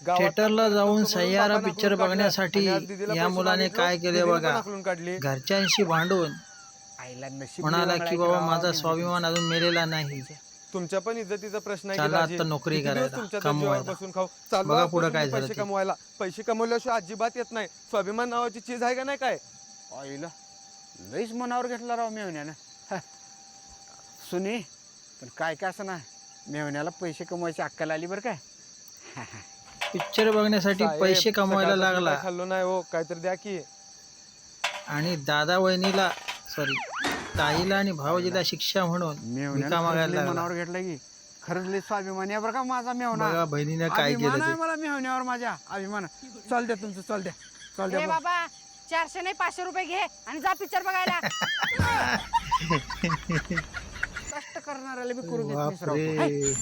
थिएटरला जाऊन सह्यारा पिक्चर बघण्यासाठी या मुलाने काय केले बघा. काढली घरच्यांशी भांडून आईला नशीब म्हणाला की बाबा माझा स्वाभिमान अजून मेलेला नाही, तुमच्या पण इज्जतीचा प्रश्न आहे की चला दाजी. आता नोकरी किती दिवस करायला, तुमच्या त्या कमवायला. जीवावर बसून खाऊ. चालवा बघा आपण पुढं काय तुम्ही झालं पैसे ते. कमवायला. पैसे कमवल्याशिवाय अजिबात येत नाही. स्वाभिमान नावाची चीज आहे का नाही काय. आईला लईच मनावर घेतला राव मेवण्यानं. सुनी पण काय काय असं ना, मेवण्याला पैसे कमवायची अक्कल आली बरं काय. पिक्चर बघण्यासाठी साहेब, पैसे कमवायला सकाळपासून लागला काय खाल्लो नाही हो, काहीतरी द्या की. आणि दादा वहिनीला ताईला आणि भाऊजीला शिक्षा म्हणून विका मागायला मेवण्यानं लागला. मनावर घेतलं की खरंच लई स्वाभिमानी आहे बरं का माझा मेवना. बघा बहिणीने काय अभिमान केलं आहे ते. मला मेवण्यावर, माझ्या अभिमान. चल द्या तुमचं, चल द्या, चल ए द्या. बाबा 400 नाही 500 रुपये घे आणि जा पिक्चर बघायला. कष्ट करणाऱ्याला बी करू देत नाहीस राव तू. बापरे